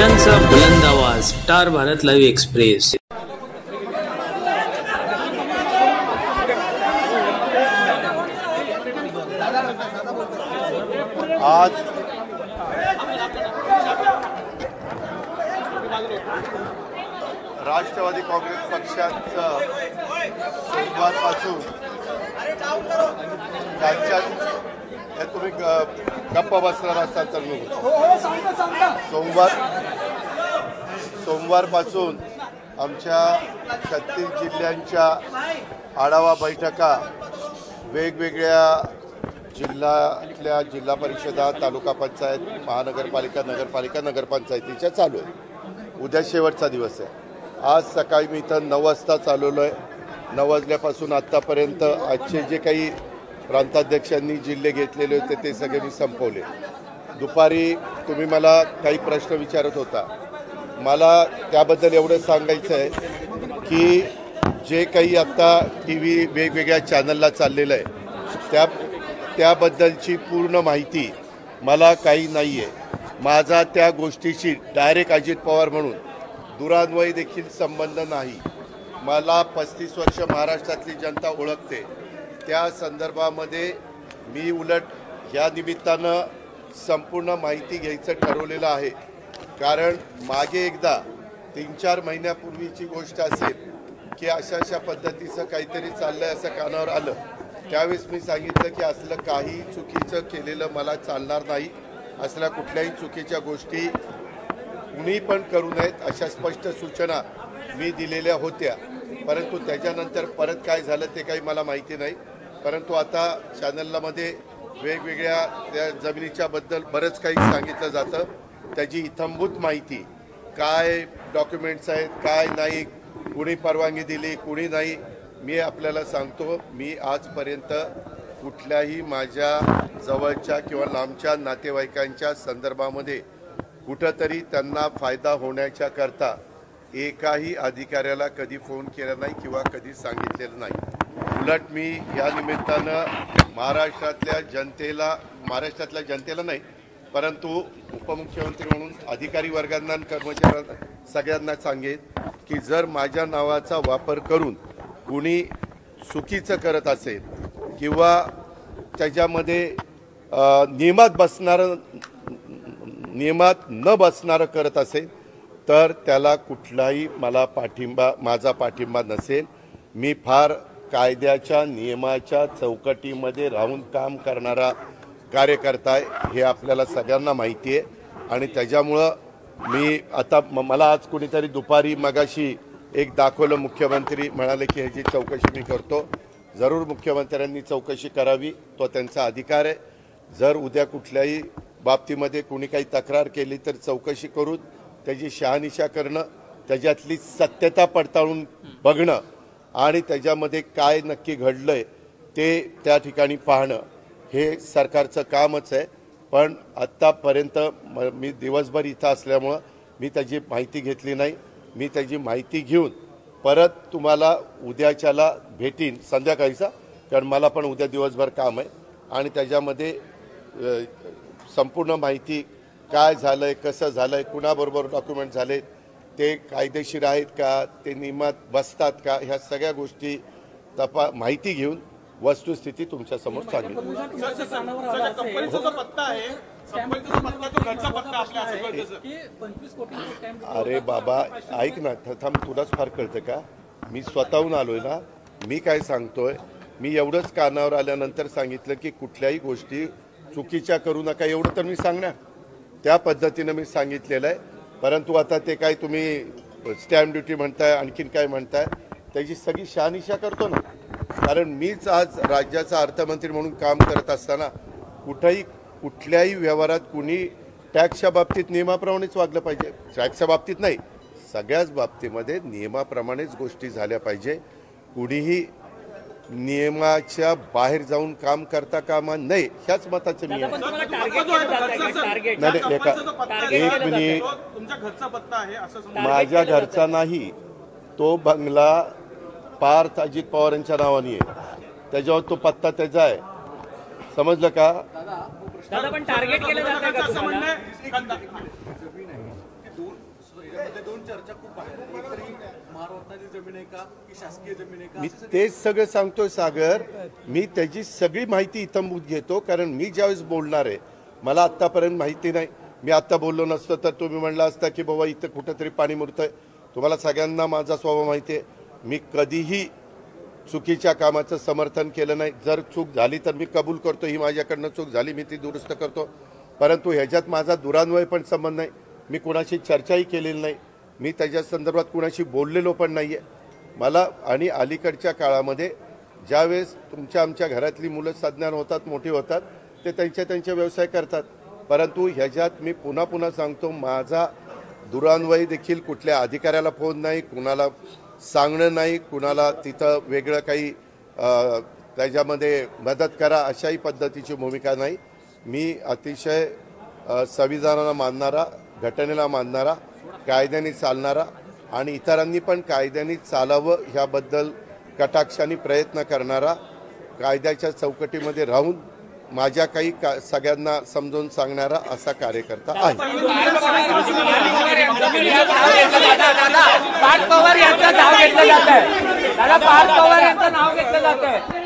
खबरांचा बुलंद आवाज star Bharat live express. आज राष्ट्रवादी काँग्रेस पक्षाचं सोमवारपासून राज्यात तुम्ही गप्प बसणार असाल तर सोमवारपासून आमच्या 36 जिल्ह्यांच्या आढावा बैठका वेगवेगळ्या जिल्ह्यातल्या जिल्हा परिषदा, तालुका पंचायत, महानगरपालिका, नगरपालिका, नगरपंचायतीच्या चालू आहे। उद्या शेवटचा दिवस आहे। आज सकाळी मी इथं 9 वाजता चालवलो आहे। 9 वाजल्यापासून आत्तापर्यंत आजचे जे काही प्रांताध्यक्षांनी जिल्हे घेतलेले होते ते सगळे मी संपवले। दुपारी तुम्ही मला काही प्रश्न विचारत होता, मला त्याबद्दल एवढं सांगायचं आहे की जे काही आता TV वेगवेगळ्या चॅनलला चाललेलं आहे त्याबद्दलची पूर्ण माहिती मला काही नाही आहे। माझा त्या गोष्टीशी डायरेक्ट अजित पवार म्हणून दुरान्वयी देखील संबंध नाही। मला 35 वर्ष महाराष्ट्रातली जनता ओळखते। त्या संदर्भामध्ये मी उलट या निमित्तानं संपूर्ण माहिती घ्यायचं ठरवलेलं आहे। कारण मागे एकदा 3-4 महिन्यापूर्वीची गोष्ट असेल की अशा पद्धतीचं काहीतरी चाललंय असं कानावर आलं, त्यावेळेस मी सांगितलं की असलं काही चुकीचं केलेलं मला चालणार नाही। असल्या कुठल्याही चुकीच्या गोष्टी कुणी पण करू नयेत अशा स्पष्ट सूचना मी दिलेल्या होत्या। परंतु त्याच्यानंतर परत काय झालं ते काही मला माहिती नाही। परंतु आता चॅनलमध्ये वेगवेगळ्या त्या जमिनीच्या बद्दल बरंच काही सांगितलं जातं। त्याची इत्थंभूत माहिती काय डॉक्युमेंट्स आहेत, काय नाही, कुणी परवानगी दिली, कुणी नाही, मी आपल्याला सांगतो, मी आजपर्यंत कुठल्याही माझ्या जवळच्या किंवा लांबच्या नातेवाईकांच्या संदर्भामध्ये कुठंतरी त्यांना फायदा होण्याच्या करता एकाही अधिकाऱ्याला कधी फोन केला नाही किंवा कधी सांगितलेलं नाही। उलट मी या निमित्तानं महाराष्ट्रातल्या जनतेला नाही परंतु उपमुख्यमंत्री म्हणून अधिकारी वर्गांना, कर्मचाऱ्यांना सगळ्यांना सांगेन की जर माझ्या नावाचा वापर करून कुणी चुकीचं करत असेल किंवा त्याच्यामध्ये नियमात न बसणारं करत असेल तर त्याला कुठलाही माझा पाठिंबा नसेल। मी फार कायद्याच्या नियमाच्या चौकटीमध्ये राहून काम करणारा कार्यकर्ता आहे, हे आपल्याला सगळ्यांना माहिती आहे। आणि त्याच्यामुळं मी आता मला आज कुणीतरी दुपारी मगाशी एक दाखवलं, मुख्यमंत्री म्हणाले की ह्याची चौकशी मी करतो। जरूर मुख्यमंत्र्यांनी चौकशी करावी, तो त्यांचा अधिकार आहे। जर उद्या कुठल्याही बाबतीमध्ये कुणी काही तक्रार केली तर चौकशी करून त्याची शहानिशा करणं, त्याच्यातली सत्यता पडताळून बघणं आणि त्याच्यामध्ये काय नक्की घडलंय ते त्या ठिकाणी पाहणं हे सरकारचं कामच आहे। पण आत्तापर्यंत मी दिवसभर इथं असल्यामुळं मी त्याची माहिती घेतली नाही। मी त्याची माहिती घेऊन परत तुम्हाला उद्याच्याला भेटीन संध्याकाळीचा, कारण मला पण उद्या दिवसभर काम आहे आणि त्याच्यामध्ये संपूर्ण माहिती काय झालंय, कसं झालंय, कुणाबरोबर डॉक्युमेंट झाले, ते कायदेशीर आहेत का, ते नियमात बसतात का, ह्या सगळ्या गोष्टी माहिती घेऊन वस्तुस्थिती तुमच्या समोर सांगेन। अरे बाबा ऐक ना, थांब, तुलाच फार कळतं का? मी स्वतःहून आलोय ना, मी काय सांगतोय, मी एवढंच कानावर आल्यानंतर सांगितलं की कुठल्याही गोष्टी चुकीच्या करू नका, एवढं तर मी सांगणार, त्या पद्धतीनं मी सांगितलेलं आहे। परंतु आता ते काय तुम्ही स्टॅम्प ड्युटी म्हणताय, आणखीन काय म्हणताय, त्याची सगळी शहानिशा करतो ना। कारण मीच आज राज्याचा अर्थमंत्री म्हणून काम करत असताना कुठल्याही व्यवहारात कुणी टॅक्सच्या बाबतीत नियमाप्रमाणेच वागलं पाहिजे। टॅक्सच्या बाबतीत नाही, सगळ्याच बाबतीमध्ये नियमाप्रमाणेच गोष्टी झाल्या पाहिजे। कुणीही नियमाच्या बाहेर जाऊन काम करता कामा नये, ह्याच मताचं मी आहे। एक मिनिट, माझ्या घरचा नाही, तो बंगला पार्थ अजित पवारांच्या नावाने आहे, त्याच्यावर तो पत्ता त्याचा आहे, समजलं का? दादा पण टार्गेट केलं जातं का तुम्हाला? तालुक्यामध्ये दोन चर्चा खूप आहेत. एक तरी महारत्नाची जमीन आहे का की शासकीय जमीन आहे का? मी तेच सगळं सांगतोय सागर. मी त्याची सगळी माहिती इत्थंभूत घेतो, कारण मी ज्यावेळेस बोलणार आहे मला आत्तापर्यंत माहिती नाही. मी आत्ता बोललो नसतं तर तुम्ही म्हणला असता की बाबा इथं कुठंतरी पाणी मुरतंय. तुम्हाला सगळ्यांना माझा स्वभाव माहिती आहे. मी कधीही चुकीच्या कामाचं समर्थन केलं नाही. जर चूक झाली तर मी कबूल करतो, ही माझ्याकडनं चूक झाली, मी ती दुरुस्त करतो. परंतु ह्याच्यात माझा दुरान्वय पण संबंध नाही. मी कुणाशी चर्चाही केलेली नाही. मी त्याच्या संदर्भात कुणाशी बोललेलो पण नाही आहे. मला आणि अलीकडच्या काळामध्ये ज्यावेळेस आमच्या घरातली मुलं सज्ञान होतात, मोठी होतात, ते त्यांचे व्यवसाय करतात. परंतु ह्याच्यात मी पुन्हा सांगतो, माझा दुरान्वय देखील कुठल्या अधिकाऱ्याला फोन नाही, कुणाला सांगणं नाही, कुणाला तिथं वेगळं काही त्याच्यामध्ये मदत करा अशाही पद्धतीची भूमिका नाही. मी अतिशय संविधानाला मानणारा, घटनेला मानणारा, कायद्याने चालणारा आणि इतरांनी पण कायद्याने चालावं ह्याबद्दल कटाक्षाने प्रयत्न करणारा, कायद्याच्या चौकटीमध्ये राहून माझ्या काही सगळ्यांना समजून सांगणारा असा कार्यकर्ता आहे. पार्थ पवार यांचं नाव घेतलं जात आहे. पार्थ पवार यांचं नाव घेतलं जात आहे.